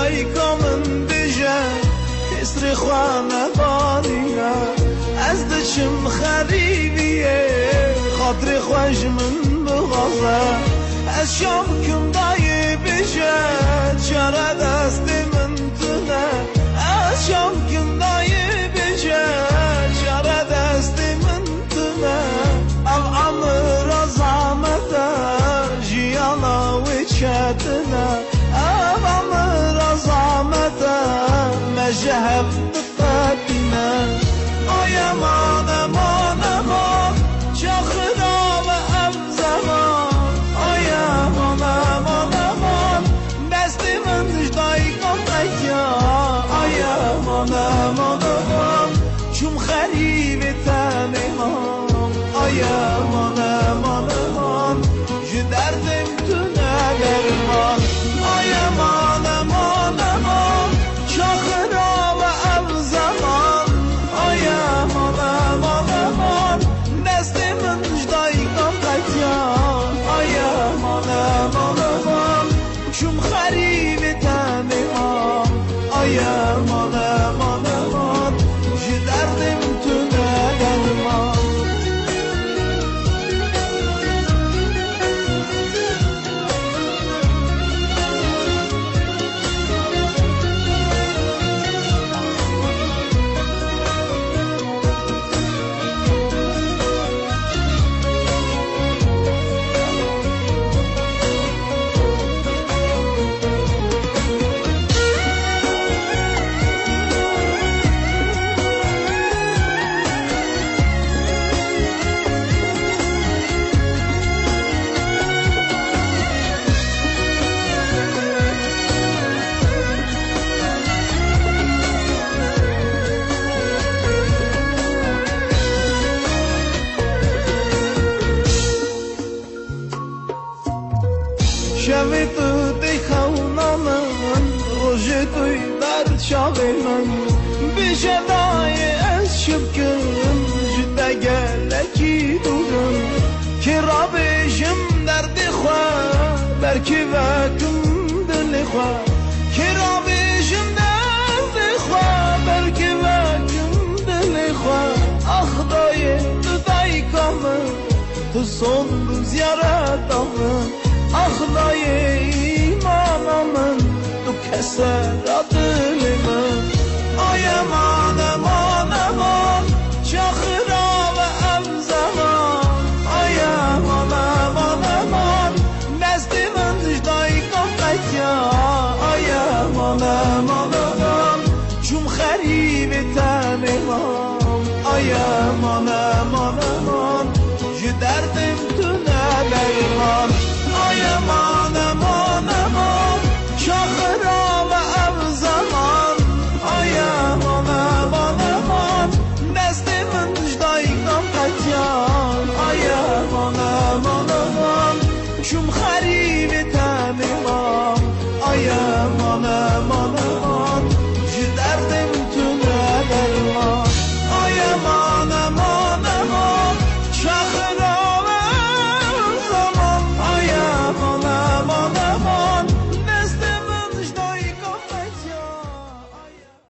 دایکامن بجه کسر خوانه بانیه از دچم خریبیه خاطر خوش من بغازه از شام کم دای بجه چرا دست من تونه از شام کم دای بجه چرا دست من تونه او عمر زامته جیانا و چتنه او عمر زامته مجهب بفتنه آیا مان امان امان چه خراب ام زمان آیا مان امان امان دست من دای کن تکیا آیا مان امان امان چون خریب تنهام آیا مان امان امان جو دردم تو ندرمان آیا مان امان امان چه خراب ام زمان آیا مان امان امان دست من جدای کن تکیا آیا مان امان امان چون خریب تنهام آیا مان امان امان جو دردم تو ندرمان شوی تو دیخونا من روژ توی در شاقی من بیشه دای از شب کن جده گلکی دورم که را بیشم درد خواه برکی وکم دل خواه که را بیشم درد خواه برکی وکم دل خواه آخ دای تو دای کامن تو son زیارتامن آخلای ایمان من تو کسرات من آیا مان امان امان چه خراب ام زمان آیا مان امان امان دست من جدای کن تکیا آیا مان امان امان چون خریب تنهام آیا مان امان امان جو درد